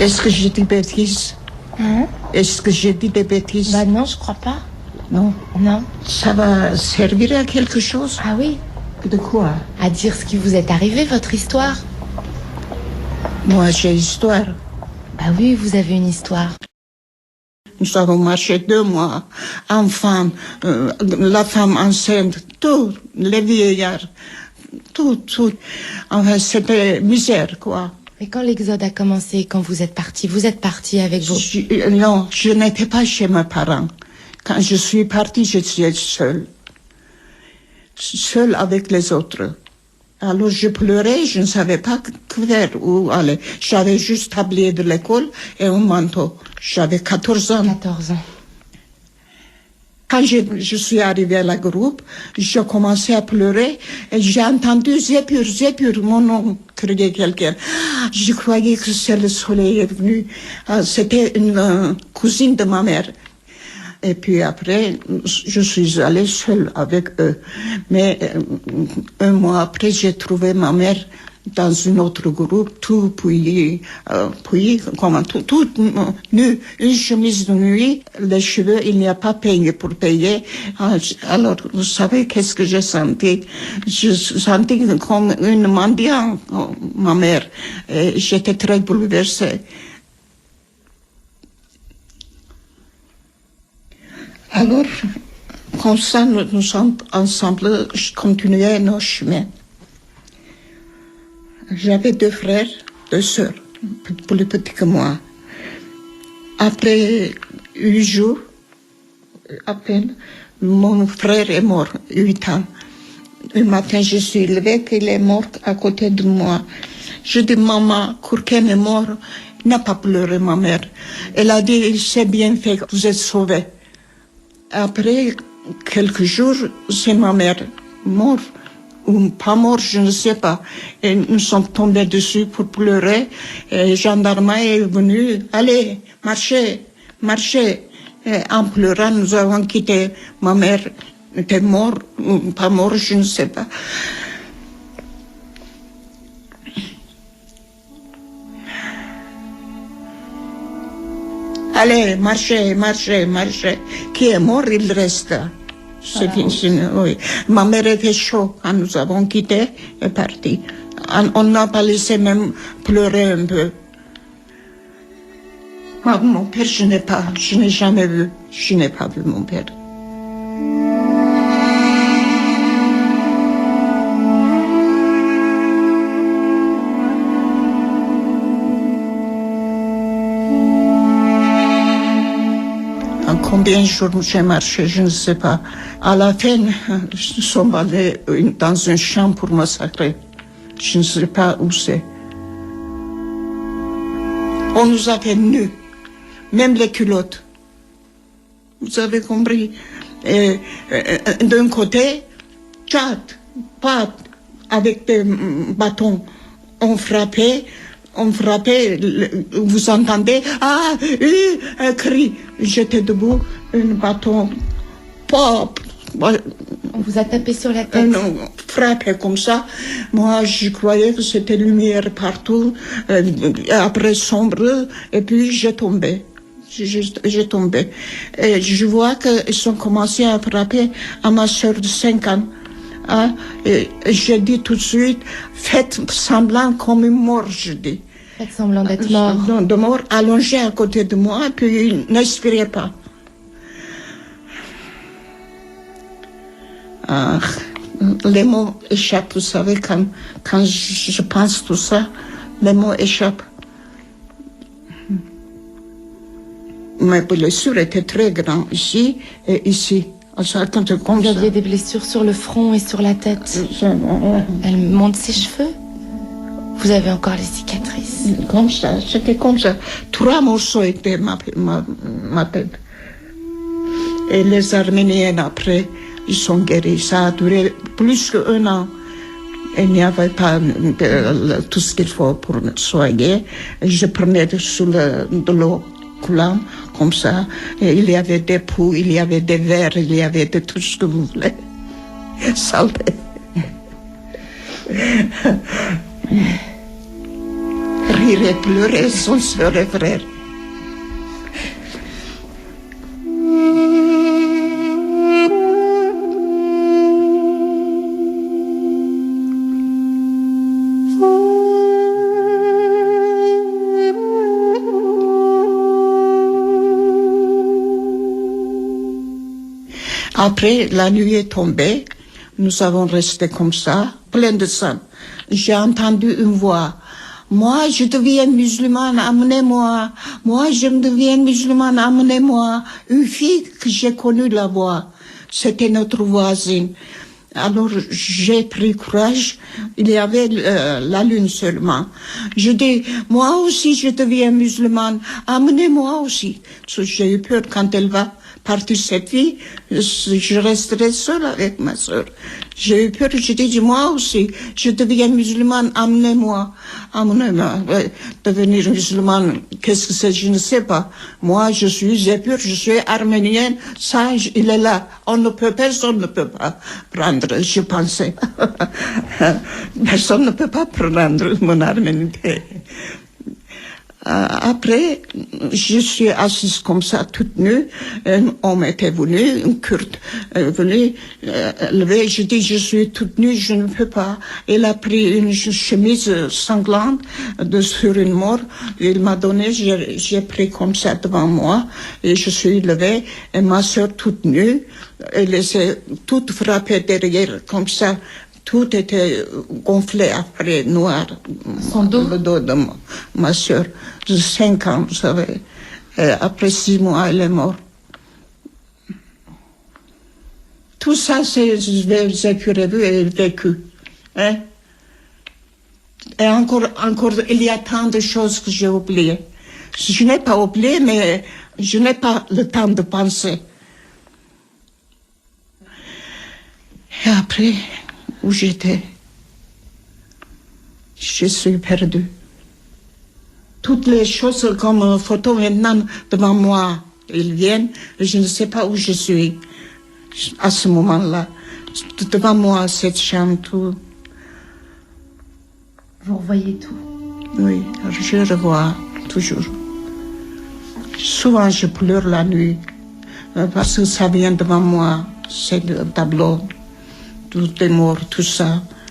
Est-ce que j'ai dit bêtises? Est-ce que j'ai dit des bêtises? Bah non, je crois pas. Non. Non. Ça va servir à quelque chose? Ah oui. De quoi? À dire ce qui vous est arrivé, votre histoire. Moi, j'ai histoire. Bah oui, vous avez une histoire. Nous avons marché 2 mois. Enfants, la femme enceinte, tout, les vieillards, tout. Enfin, c'était misère, quoi. Mais quand l'exode a commencé, quand vous êtes parti avec vos... Non, je n'étais pas chez mes parents. Quand je suis partie, j'étais seule avec les autres. Alors je pleurais, je ne savais pas que faire, où aller. J'avais juste tablier de l'école et un manteau. J'avais 14 ans. 14 ans. Quand je suis arrivée à la groupe, j'ai commencé à pleurer et j'ai entendu Zépur, mon nom, crier quelqu'un. Je croyais que c'est le soleil est venu. C'était une cousine de ma mère. Et puis après, je suis allée seule avec eux. Mais 1 mois après, j'ai trouvé ma mère dans un autre groupe, tout tout nu, une chemise de nuit, les cheveux, il n'y a pas payé pour payer. Alors, vous savez qu'est-ce que j'ai senti? Je sentis comme une mendiante, ma mère. Et j'étais très bouleversée. Alors, comme ça, nous sommes ensemble, je continuais nos chemins. J'avais 2 frères, 2 sœurs, plus petits que moi. Après 8 jours, à peine, mon frère est mort, 8 ans. Un matin, je suis levée, qu'il est mort à côté de moi. Je dis, maman, Kourken est mort. N'a pas pleuré, ma mère. Elle a dit, c'est bien fait, vous êtes sauvés. Après quelques jours, c'est ma mère morte, ou pas morte, je ne sais pas. Et nous sommes tombés dessus pour pleurer. Et le gendarme est venu, allez, marchez. Et en pleurant, nous avons quitté. Ma mère était morte, ou pas morte, je ne sais pas. Allez, marchez. Qui est mort, il reste. Oui. Ma mère était choquée quand nous avons quitté et parti. On n'a pas laissé même pleurer un peu. Mon père, je n'ai jamais vu. Je n'ai pas vu mon père. Combien de jours j'ai marché, je ne sais pas. À la fin, nous sommes allés dans un champ pour massacrer. Je ne sais pas où c'est. On nous a fait nus, même les culottes. Vous avez compris? D'un côté, pattes, avec des bâtons. On frappait, vous entendez, un cri. J'étais debout, un bâton, pop. On vous a tapé sur la tête? Frappé comme ça. Moi, je croyais que c'était lumière partout. Après, sombre, et puis j'ai tombé. J'ai tombé. Et je vois qu'ils ont commencé à frapper à ma soeur de 5 ans. Et j'ai dit tout de suite, faites semblant comme une mort, je dis. Faites semblant d'être mort. De mort, allongé à côté de moi, puis n'inspirez pas. Les mots échappent, vous savez, quand je pense tout ça, les mots échappent. Mes blessures étaient très grandes ici et ici. Vous aviez des blessures sur le front et sur la tête. Elle monte ses cheveux. Vous avez encore les cicatrices. Comme ça, c'était comme ça. 3 morceaux étaient ma tête. Et les Arméniens, après, ils sont guéris. Ça a duré plus qu'1 an. Il n'y avait pas tout ce qu'il faut pour soigner. Je prenais de l'eau coulant, comme ça. Et il y avait des poux, il y avait des verres, il y avait de tout ce que vous voulez. Salé. rire et pleurer, son sœur et frère. Après, la nuit est tombée, nous avons resté comme ça, plein de sang. J'ai entendu une voix. Moi, je deviens musulmane, amenez-moi. Moi, je deviens musulmane, amenez-moi. Une fille que j'ai connue la voix. C'était notre voisine. Alors, j'ai pris courage. Il y avait la lune seulement. Je dis, moi aussi, je deviens musulmane. Amenez-moi aussi. J'ai eu peur quand elle va partir, cette fille. Je resterai seule avec ma soeur. J'ai eu peur. Je dis, moi aussi, je deviens musulmane. Amenez-moi. Amenez-moi. Devenir musulmane, qu'est-ce que c'est? Je ne sais pas. Moi, j'ai peur. Je suis arménienne. Ça, il est là. Personne ne peut pas prendre. Je pensais. Personne ne peut pas prendre mon arménité. Après, je suis assise comme ça, toute nue. Un homme était venu, une Kurde venu lever. Je dis, je suis toute nue, je ne peux pas. Il a pris une chemise sanglante sur une mort. Il m'a donné, j'ai pris comme ça devant moi. Et je suis levée. Et ma soeur toute nue, elle s'est toute frappée derrière, comme ça. Tout était gonflé après, noir. Son dos? Le dos de ma soeur, de 5 ans, vous savez. Et après 6 mois, elle est morte. Tout ça, j'ai pu revu et vécu. Hein? Et encore, il y a tant de choses que j'ai oubliées. Je n'ai pas oublié, mais je n'ai pas le temps de penser. Et après, où j'étais, je suis perdue. Toutes les choses comme photo maintenant devant moi, ils viennent, et je ne sais pas où je suis à ce moment-là. Devant moi, cette chambre, tout. Vous revoyez tout? Oui, je revois toujours. Souvent, je pleure la nuit, parce que ça vient devant moi, c'est le tableau. Tout est mort, tout ça.